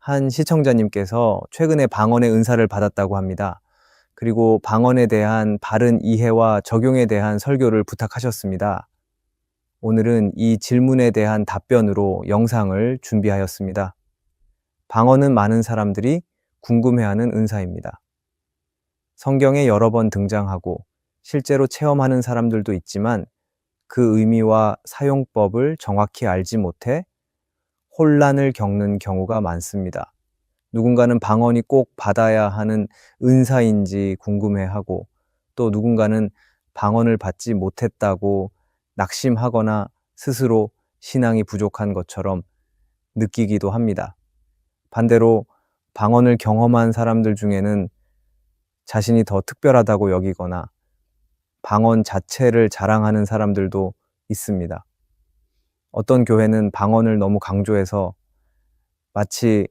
한 시청자님께서 최근에 방언의 은사를 받았다고 합니다. 그리고 방언에 대한 바른 이해와 적용에 대한 설교를 부탁하셨습니다. 오늘은 이 질문에 대한 답변으로 영상을 준비하였습니다. 방언은 많은 사람들이 궁금해하는 은사입니다. 성경에 여러 번 등장하고 실제로 체험하는 사람들도 있지만 그 의미와 사용법을 정확히 알지 못해 혼란을 겪는 경우가 많습니다. 누군가는 방언이 꼭 받아야 하는 은사인지 궁금해하고 또 누군가는 방언을 받지 못했다고 낙심하거나 스스로 신앙이 부족한 것처럼 느끼기도 합니다. 반대로 방언을 경험한 사람들 중에는 자신이 더 특별하다고 여기거나 방언 자체를 자랑하는 사람들도 있습니다. 어떤 교회는 방언을 너무 강조해서 마치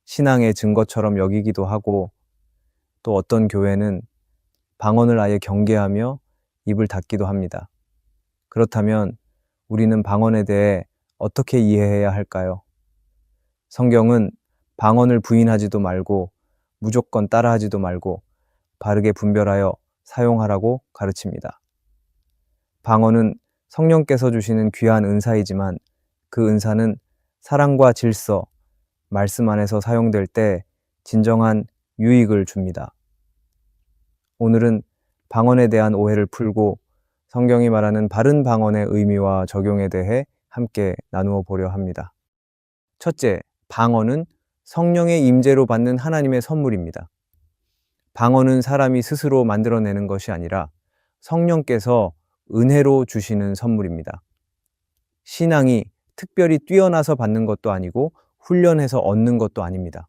신앙의 증거처럼 여기기도 하고 또 어떤 교회는 방언을 아예 경계하며 입을 닫기도 합니다. 그렇다면 우리는 방언에 대해 어떻게 이해해야 할까요? 성경은 방언을 부인하지도 말고 무조건 따라하지도 말고 바르게 분별하여 사용하라고 가르칩니다. 방언은 성령께서 주시는 귀한 은사이지만 그 은사는 사랑과 질서, 말씀 안에서 사용될 때 진정한 유익을 줍니다. 오늘은 방언에 대한 오해를 풀고 성경이 말하는 바른 방언의 의미와 적용에 대해 함께 나누어 보려 합니다. 첫째, 방언은 성령의 임재로 받는 하나님의 선물입니다. 방언은 사람이 스스로 만들어내는 것이 아니라 성령께서 은혜로 주시는 선물입니다. 신앙이 특별히 뛰어나서 받는 것도 아니고 훈련해서 얻는 것도 아닙니다.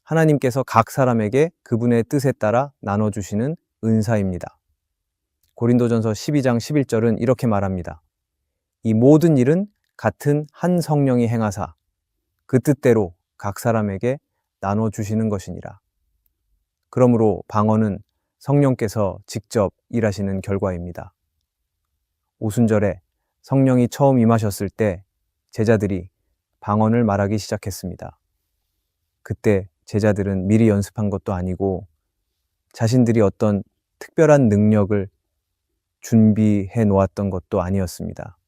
하나님께서 각 사람에게 그분의 뜻에 따라 나눠주시는 은사입니다. 고린도전서 12장 11절은 이렇게 말합니다. 이 모든 일은 같은 한 성령이 행하사 그 뜻대로 각 사람에게 나눠주시는 것이니라. 그러므로 방언은 성령께서 직접 일하시는 결과입니다. 오순절에 성령이 처음 임하셨을 때 제자들이 방언을 말하기 시작했습니다. 그때 제자들은 미리 연습한 것도 아니고 자신들이 어떤 특별한 능력을 준비해 놓았던 것도 아니었습니다.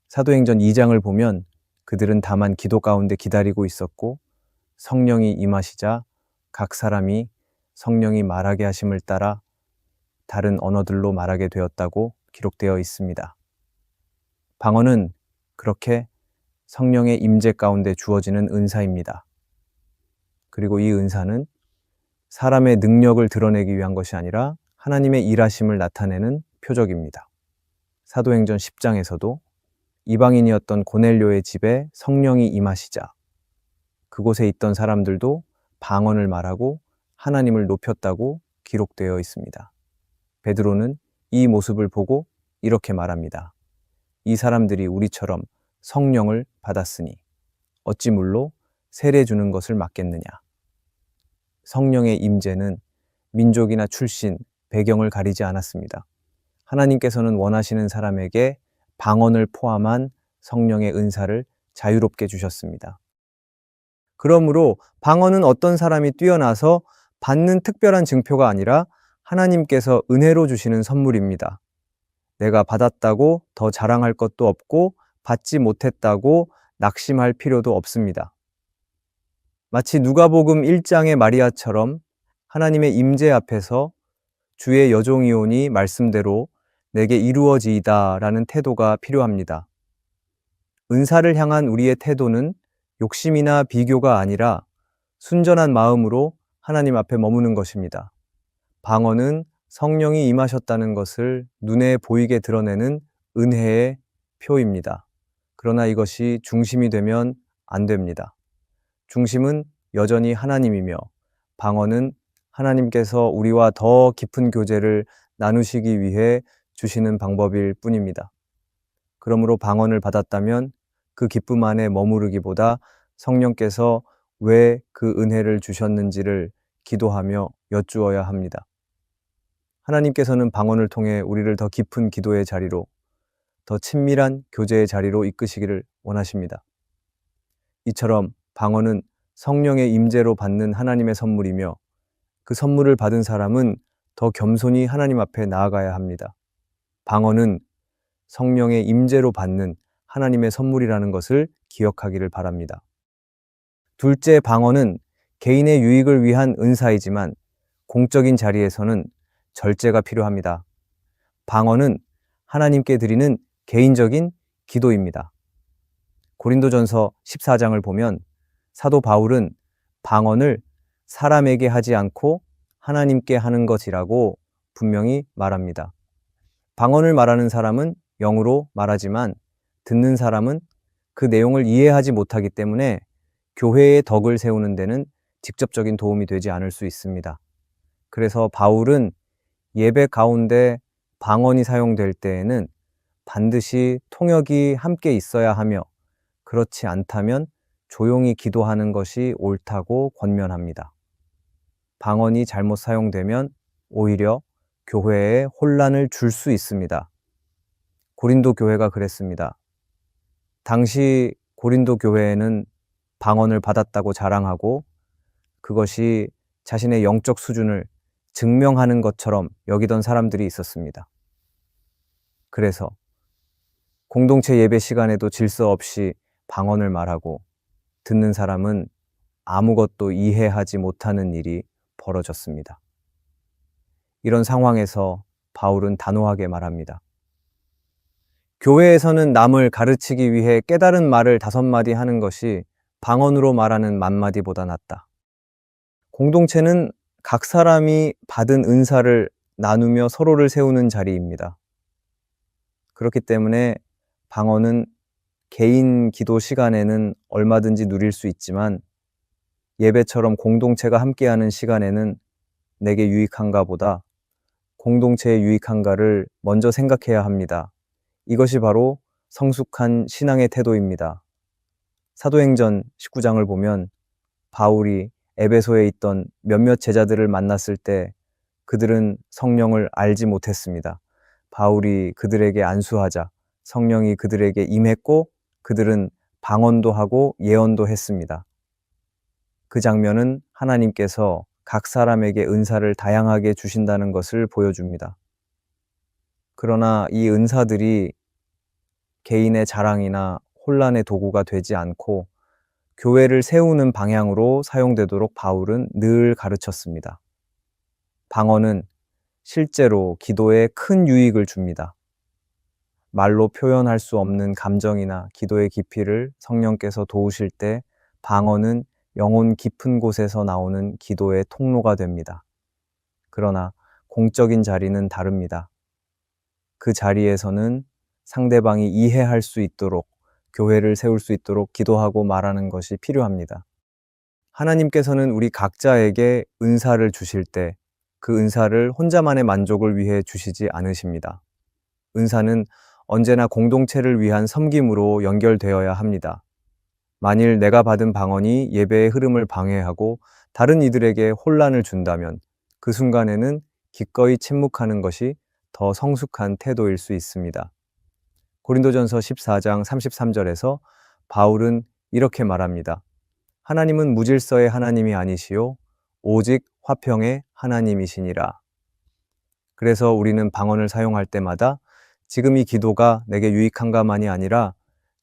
사도행전 2장을 보면 그들은 다만 기도 가운데 기다리고 있었고 성령이 임하시자 각 사람이 성령이 말하게 하심을 따라 다른 언어들로 말하게 되었다고 기록되어 있습니다. 방언은 그렇게 성령의 임재 가운데 주어지는 은사입니다. 그리고 이 은사는 사람의 능력을 드러내기 위한 것이 아니라 하나님의 일하심을 나타내는 표적입니다. 사도행전 10장에서도 이방인이었던 고넬료의 집에 성령이 임하시자 그곳에 있던 사람들도 방언을 말하고 하나님을 높였다고 기록되어 있습니다. 베드로는 이 모습을 보고 이렇게 말합니다. 이 사람들이 우리처럼 성령을 받았으니 어찌 물로 세례 주는 것을 막겠느냐. 성령의 임재는 민족이나 출신, 배경을 가리지 않았습니다. 하나님께서는 원하시는 사람에게 방언을 포함한 성령의 은사를 자유롭게 주셨습니다. 그러므로 방언은 어떤 사람이 뛰어나서 받는 특별한 증표가 아니라 하나님께서 은혜로 주시는 선물입니다. 내가 받았다고 더 자랑할 것도 없고 받지 못했다고 낙심할 필요도 없습니다. 마치 누가복음 1장의 마리아처럼 하나님의 임재 앞에서 주의 여종이오니 말씀대로 내게 이루어지이다 라는 태도가 필요합니다. 은사를 향한 우리의 태도는 욕심이나 비교가 아니라 순전한 마음으로 하나님 앞에 머무는 것입니다. 방언은 성령이 임하셨다는 것을 눈에 보이게 드러내는 은혜의 표입니다. 그러나 이것이 중심이 되면 안 됩니다. 중심은 여전히 하나님이며 방언은 하나님께서 우리와 더 깊은 교제를 나누시기 위해 주시는 방법일 뿐입니다. 그러므로 방언을 받았다면 그 기쁨 안에 머무르기보다 성령께서 왜 그 은혜를 주셨는지를 기도하며 여쭈어야 합니다. 하나님께서는 방언을 통해 우리를 더 깊은 기도의 자리로, 더 친밀한 교제의 자리로 이끄시기를 원하십니다. 이처럼 방언은 성령의 임재로 받는 하나님의 선물이며 그 선물을 받은 사람은 더 겸손히 하나님 앞에 나아가야 합니다. 방언은 성령의 임재로 받는 하나님의 선물이라는 것을 기억하기를 바랍니다. 둘째, 방언은 개인의 유익을 위한 은사이지만 공적인 자리에서는 절제가 필요합니다. 방언은 하나님께 드리는 개인적인 기도입니다. 고린도전서 14장을 보면 사도 바울은 방언을 사람에게 하지 않고 하나님께 하는 것이라고 분명히 말합니다. 방언을 말하는 사람은 영으로 말하지만 듣는 사람은 그 내용을 이해하지 못하기 때문에 교회의 덕을 세우는 데는 직접적인 도움이 되지 않을 수 있습니다. 그래서 바울은 예배 가운데 방언이 사용될 때에는 반드시 통역이 함께 있어야 하며 그렇지 않다면 조용히 기도하는 것이 옳다고 권면합니다. 방언이 잘못 사용되면 오히려 교회에 혼란을 줄 수 있습니다. 고린도 교회가 그랬습니다. 당시 고린도 교회에는 방언을 받았다고 자랑하고 그것이 자신의 영적 수준을 증명하는 것처럼 여기던 사람들이 있었습니다. 그래서 공동체 예배 시간에도 질서 없이 방언을 말하고 듣는 사람은 아무것도 이해하지 못하는 일이 벌어졌습니다. 이런 상황에서 바울은 단호하게 말합니다. 교회에서는 남을 가르치기 위해 깨달은 말을 5마디 하는 것이 방언으로 말하는 10,000마디보다 낫다. 공동체는 각 사람이 받은 은사를 나누며 서로를 세우는 자리입니다. 그렇기 때문에 방언은 개인 기도 시간에는 얼마든지 누릴 수 있지만 예배처럼 공동체가 함께하는 시간에는 내게 유익한가 보다 공동체에 유익한가를 먼저 생각해야 합니다. 이것이 바로 성숙한 신앙의 태도입니다. 사도행전 19장을 보면 바울이 에베소에 있던 몇몇 제자들을 만났을 때 그들은 성령을 알지 못했습니다. 바울이 그들에게 안수하자 성령이 그들에게 임했고 그들은 방언도 하고 예언도 했습니다. 그 장면은 하나님께서 각 사람에게 은사를 다양하게 주신다는 것을 보여줍니다. 그러나 이 은사들이 개인의 자랑이나 혼란의 도구가 되지 않고 교회를 세우는 방향으로 사용되도록 바울은 늘 가르쳤습니다. 방언은 실제로 기도에 큰 유익을 줍니다. 말로 표현할 수 없는 감정이나 기도의 깊이를 성령께서 도우실 때 방언은 영혼 깊은 곳에서 나오는 기도의 통로가 됩니다. 그러나 공적인 자리는 다릅니다. 그 자리에서는 상대방이 이해할 수 있도록 교회를 세울 수 있도록 기도하고 말하는 것이 필요합니다. 하나님께서는 우리 각자에게 은사를 주실 때 그 은사를 혼자만의 만족을 위해 주시지 않으십니다. 은사는 언제나 공동체를 위한 섬김으로 연결되어야 합니다. 만일 내가 받은 방언이 예배의 흐름을 방해하고 다른 이들에게 혼란을 준다면 그 순간에는 기꺼이 침묵하는 것이 더 성숙한 태도일 수 있습니다. 고린도전서 14장 33절에서 바울은 이렇게 말합니다. 하나님은 무질서의 하나님이 아니시요 오직 화평의 하나님이시니라. 그래서 우리는 방언을 사용할 때마다 지금 이 기도가 내게 유익한가만이 아니라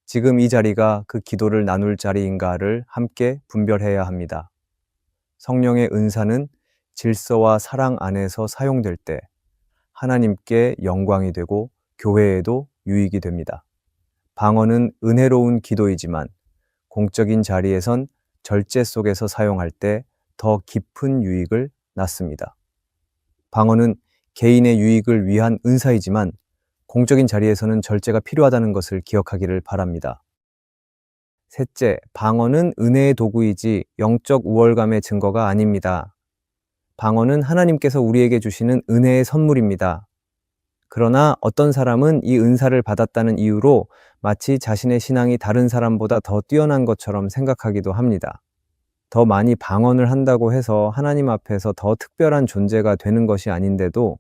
지금 이 자리가 그 기도를 나눌 자리인가를 함께 분별해야 합니다. 성령의 은사는 질서와 사랑 안에서 사용될 때 하나님께 영광이 되고 교회에도 유익이 됩니다. 방언은 은혜로운 기도이지만 공적인 자리에선 절제 속에서 사용할 때 더 깊은 유익을 낳습니다. 방언은 개인의 유익을 위한 은사이지만 공적인 자리에서는 절제가 필요하다는 것을 기억하기를 바랍니다. 셋째, 방언은 은혜의 도구이지 영적 우월감의 증거가 아닙니다. 방언은 하나님께서 우리에게 주시는 은혜의 선물입니다. 그러나 어떤 사람은 이 은사를 받았다는 이유로 마치 자신의 신앙이 다른 사람보다 더 뛰어난 것처럼 생각하기도 합니다. 더 많이 방언을 한다고 해서 하나님 앞에서 더 특별한 존재가 되는 것이 아닌데도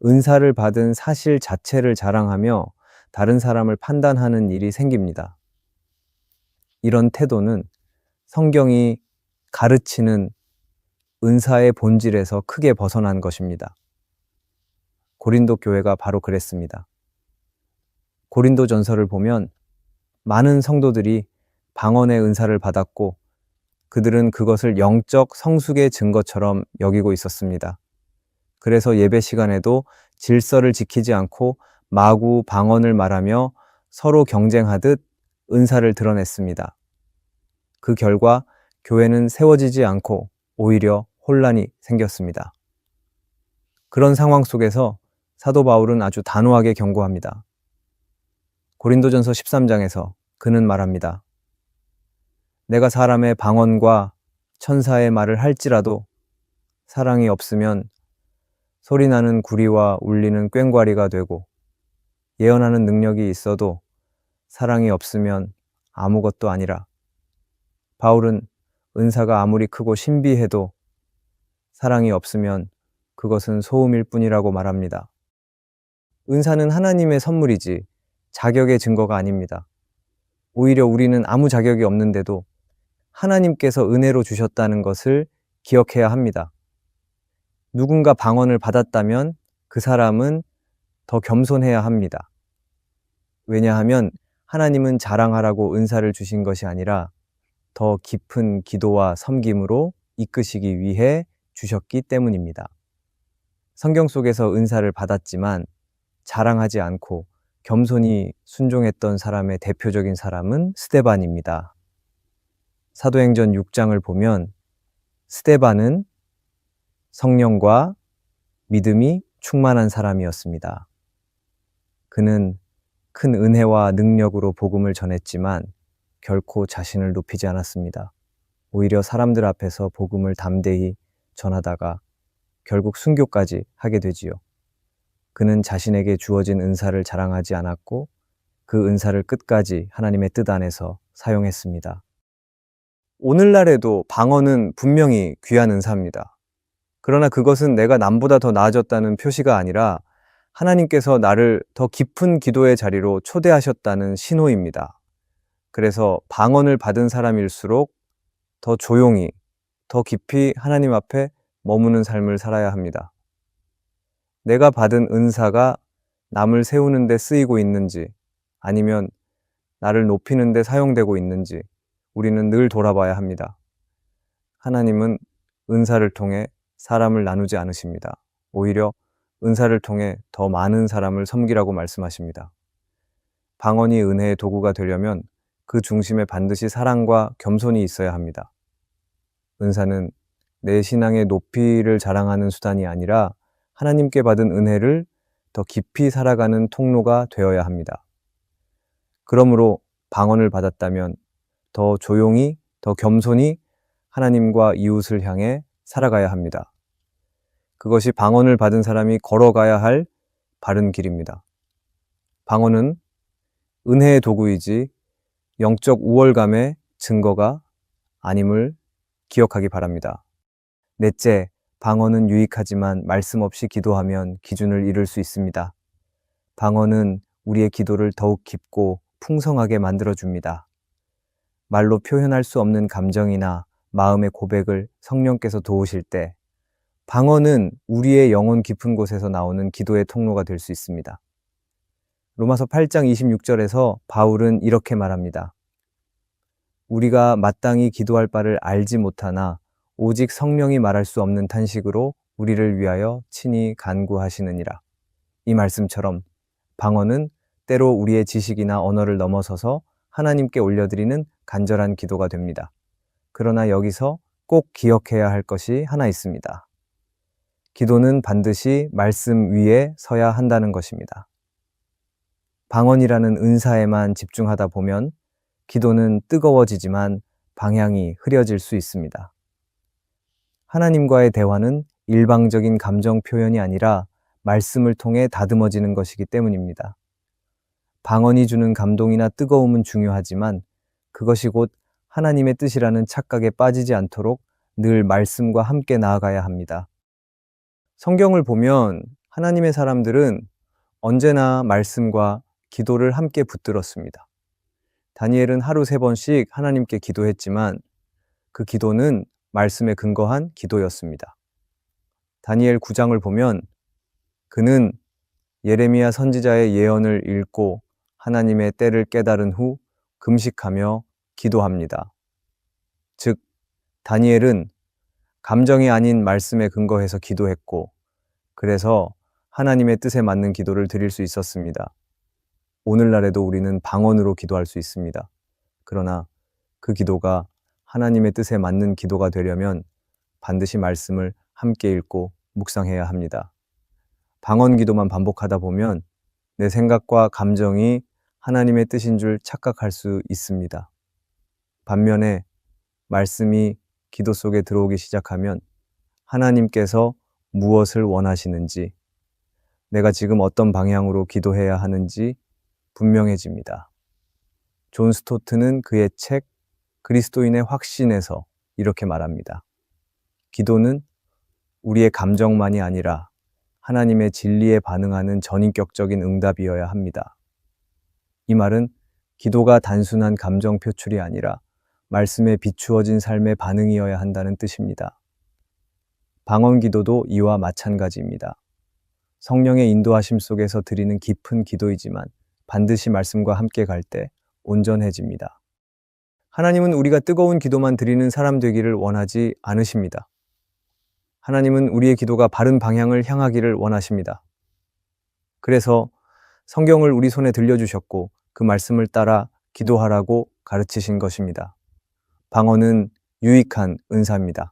은사를 받은 사실 자체를 자랑하며 다른 사람을 판단하는 일이 생깁니다. 이런 태도는 성경이 가르치는 은사의 본질에서 크게 벗어난 것입니다. 고린도 교회가 바로 그랬습니다. 고린도 전서를 보면 많은 성도들이 방언의 은사를 받았고 그들은 그것을 영적 성숙의 증거처럼 여기고 있었습니다. 그래서 예배 시간에도 질서를 지키지 않고 마구 방언을 말하며 서로 경쟁하듯 은사를 드러냈습니다. 그 결과 교회는 세워지지 않고 오히려 혼란이 생겼습니다. 그런 상황 속에서 사도 바울은 아주 단호하게 경고합니다. 고린도전서 13장에서 그는 말합니다. 내가 사람의 방언과 천사의 말을 할지라도 사랑이 없으면 소리나는 구리와 울리는 꽹과리가 되고 예언하는 능력이 있어도 사랑이 없으면 아무것도 아니라. 바울은 은사가 아무리 크고 신비해도 사랑이 없으면 그것은 소음일 뿐이라고 말합니다. 은사는 하나님의 선물이지 자격의 증거가 아닙니다. 오히려 우리는 아무 자격이 없는데도 하나님께서 은혜로 주셨다는 것을 기억해야 합니다. 누군가 방언을 받았다면 그 사람은 더 겸손해야 합니다. 왜냐하면 하나님은 자랑하라고 은사를 주신 것이 아니라 더 깊은 기도와 섬김으로 이끄시기 위해 주셨기 때문입니다. 성경 속에서 은사를 받았지만 자랑하지 않고 겸손히 순종했던 사람의 대표적인 사람은 스데반입니다. 사도행전 6장을 보면 스데반은 성령과 믿음이 충만한 사람이었습니다. 그는 큰 은혜와 능력으로 복음을 전했지만 결코 자신을 높이지 않았습니다. 오히려 사람들 앞에서 복음을 담대히 전하다가 결국 순교까지 하게 되지요. 그는 자신에게 주어진 은사를 자랑하지 않았고 그 은사를 끝까지 하나님의 뜻 안에서 사용했습니다. 오늘날에도 방언은 분명히 귀한 은사입니다. 그러나 그것은 내가 남보다 더 나아졌다는 표시가 아니라 하나님께서 나를 더 깊은 기도의 자리로 초대하셨다는 신호입니다. 그래서 방언을 받은 사람일수록 더 조용히, 더 깊이 하나님 앞에 머무는 삶을 살아야 합니다. 내가 받은 은사가 남을 세우는 데 쓰이고 있는지 아니면 나를 높이는 데 사용되고 있는지 우리는 늘 돌아봐야 합니다. 하나님은 은사를 통해 사람을 나누지 않으십니다. 오히려 은사를 통해 더 많은 사람을 섬기라고 말씀하십니다. 방언이 은혜의 도구가 되려면 그 중심에 반드시 사랑과 겸손이 있어야 합니다. 은사는 내 신앙의 높이를 자랑하는 수단이 아니라 하나님께 받은 은혜를 더 깊이 살아가는 통로가 되어야 합니다. 그러므로 방언을 받았다면 더 조용히, 더 겸손히 하나님과 이웃을 향해 살아가야 합니다. 그것이 방언을 받은 사람이 걸어가야 할 바른 길입니다. 방언은 은혜의 도구이지 영적 우월감의 증거가 아님을 기억하기 바랍니다. 넷째, 방언은 유익하지만 말씀 없이 기도하면 기준을 잃을 수 있습니다. 방언은 우리의 기도를 더욱 깊고 풍성하게 만들어줍니다. 말로 표현할 수 없는 감정이나 마음의 고백을 성령께서 도우실 때 방언은 우리의 영혼 깊은 곳에서 나오는 기도의 통로가 될 수 있습니다. 로마서 8장 26절에서 바울은 이렇게 말합니다. 우리가 마땅히 기도할 바를 알지 못하나 오직 성령이 말할 수 없는 탄식으로 우리를 위하여 친히 간구하시느니라. 이 말씀처럼 방언은 때로 우리의 지식이나 언어를 넘어서서 하나님께 올려드리는 간절한 기도가 됩니다. 그러나 여기서 꼭 기억해야 할 것이 하나 있습니다. 기도는 반드시 말씀 위에 서야 한다는 것입니다. 방언이라는 은사에만 집중하다 보면 기도는 뜨거워지지만 방향이 흐려질 수 있습니다. 하나님과의 대화는 일방적인 감정 표현이 아니라 말씀을 통해 다듬어지는 것이기 때문입니다. 방언이 주는 감동이나 뜨거움은 중요하지만 그것이 곧 하나님의 뜻이라는 착각에 빠지지 않도록 늘 말씀과 함께 나아가야 합니다. 성경을 보면 하나님의 사람들은 언제나 말씀과 기도를 함께 붙들었습니다. 다니엘은 하루 3번씩 하나님께 기도했지만 그 기도는 말씀에 근거한 기도였습니다. 다니엘 9장을 보면 그는 예레미야 선지자의 예언을 읽고 하나님의 때를 깨달은 후 금식하며 기도합니다. 즉, 다니엘은 감정이 아닌 말씀에 근거해서 기도했고, 그래서 하나님의 뜻에 맞는 기도를 드릴 수 있었습니다. 오늘날에도 우리는 방언으로 기도할 수 있습니다. 그러나 그 기도가 하나님의 뜻에 맞는 기도가 되려면 반드시 말씀을 함께 읽고 묵상해야 합니다. 방언 기도만 반복하다 보면 내 생각과 감정이 하나님의 뜻인 줄 착각할 수 있습니다. 반면에 말씀이 기도 속에 들어오기 시작하면 하나님께서 무엇을 원하시는지, 내가 지금 어떤 방향으로 기도해야 하는지 분명해집니다. 존 스토트는 그의 책 그리스도인의 확신에서 이렇게 말합니다. 기도는 우리의 감정만이 아니라 하나님의 진리에 반응하는 전인격적인 응답이어야 합니다. 이 말은 기도가 단순한 감정 표출이 아니라 말씀에 비추어진 삶의 반응이어야 한다는 뜻입니다. 방언 기도도 이와 마찬가지입니다. 성령의 인도하심 속에서 드리는 깊은 기도이지만 반드시 말씀과 함께 갈 때 온전해집니다. 하나님은 우리가 뜨거운 기도만 드리는 사람 되기를 원하지 않으십니다. 하나님은 우리의 기도가 바른 방향을 향하기를 원하십니다. 그래서 성경을 우리 손에 들려주셨고 그 말씀을 따라 기도하라고 가르치신 것입니다. 방언은 유익한 은사입니다.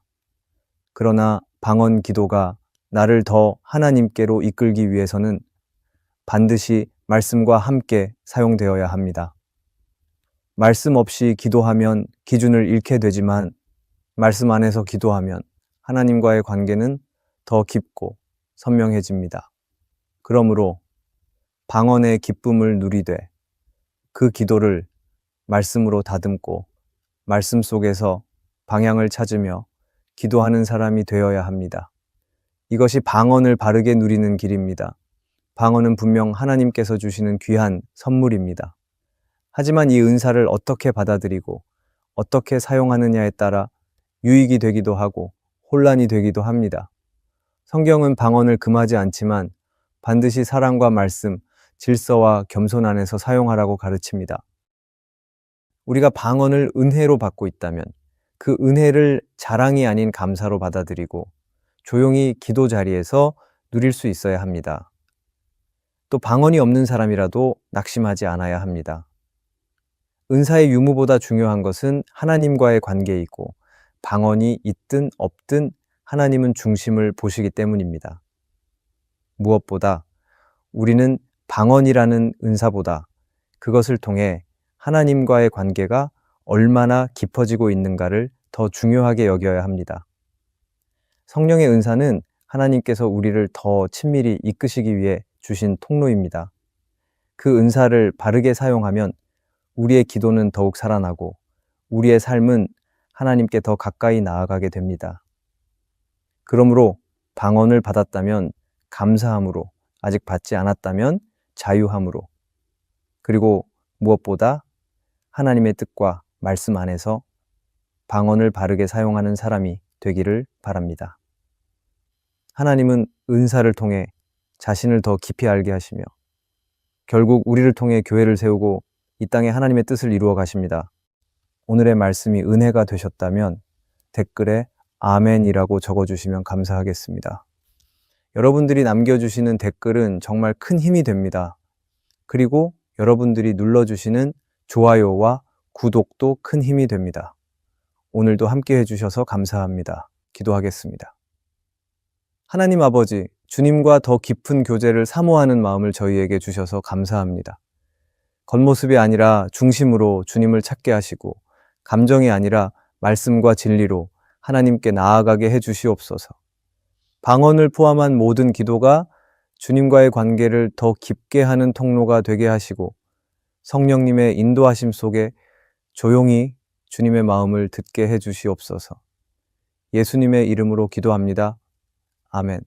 그러나 방언 기도가 나를 더 하나님께로 이끌기 위해서는 반드시 말씀과 함께 사용되어야 합니다. 말씀 없이 기도하면 기준을 잃게 되지만 말씀 안에서 기도하면 하나님과의 관계는 더 깊고 선명해집니다. 그러므로 방언의 기쁨을 누리되 그 기도를 말씀으로 다듬고 말씀 속에서 방향을 찾으며 기도하는 사람이 되어야 합니다. 이것이 방언을 바르게 누리는 길입니다. 방언은 분명 하나님께서 주시는 귀한 선물입니다. 하지만 이 은사를 어떻게 받아들이고 어떻게 사용하느냐에 따라 유익이 되기도 하고 혼란이 되기도 합니다. 성경은 방언을 금하지 않지만 반드시 사랑과 말씀, 질서와 겸손 안에서 사용하라고 가르칩니다. 우리가 방언을 은혜로 받고 있다면 그 은혜를 자랑이 아닌 감사로 받아들이고 조용히 기도 자리에서 누릴 수 있어야 합니다. 또 방언이 없는 사람이라도 낙심하지 않아야 합니다. 은사의 유무보다 중요한 것은 하나님과의 관계이고 방언이 있든 없든 하나님은 중심을 보시기 때문입니다. 무엇보다 우리는 방언이라는 은사보다 그것을 통해 하나님과의 관계가 얼마나 깊어지고 있는가를 더 중요하게 여겨야 합니다. 성령의 은사는 하나님께서 우리를 더 친밀히 이끄시기 위해 주신 통로입니다. 그 은사를 바르게 사용하면 우리의 기도는 더욱 살아나고 우리의 삶은 하나님께 더 가까이 나아가게 됩니다. 그러므로 방언을 받았다면 감사함으로, 아직 받지 않았다면 자유함으로, 그리고 무엇보다 하나님의 뜻과 말씀 안에서 방언을 바르게 사용하는 사람이 되기를 바랍니다. 하나님은 은사를 통해 자신을 더 깊이 알게 하시며 결국 우리를 통해 교회를 세우고 이 땅에 하나님의 뜻을 이루어 가십니다. 오늘의 말씀이 은혜가 되셨다면 댓글에 아멘이라고 적어주시면 감사하겠습니다. 여러분들이 남겨주시는 댓글은 정말 큰 힘이 됩니다. 그리고 여러분들이 눌러주시는 좋아요와 구독도 큰 힘이 됩니다. 오늘도 함께 해주셔서 감사합니다. 기도하겠습니다. 하나님 아버지, 주님과 더 깊은 교제를 사모하는 마음을 저희에게 주셔서 감사합니다. 겉모습이 아니라 중심으로 주님을 찾게 하시고 감정이 아니라 말씀과 진리로 하나님께 나아가게 해주시옵소서. 방언을 포함한 모든 기도가 주님과의 관계를 더 깊게 하는 통로가 되게 하시고 성령님의 인도하심 속에 조용히 주님의 마음을 듣게 해주시옵소서. 예수님의 이름으로 기도합니다. 아멘.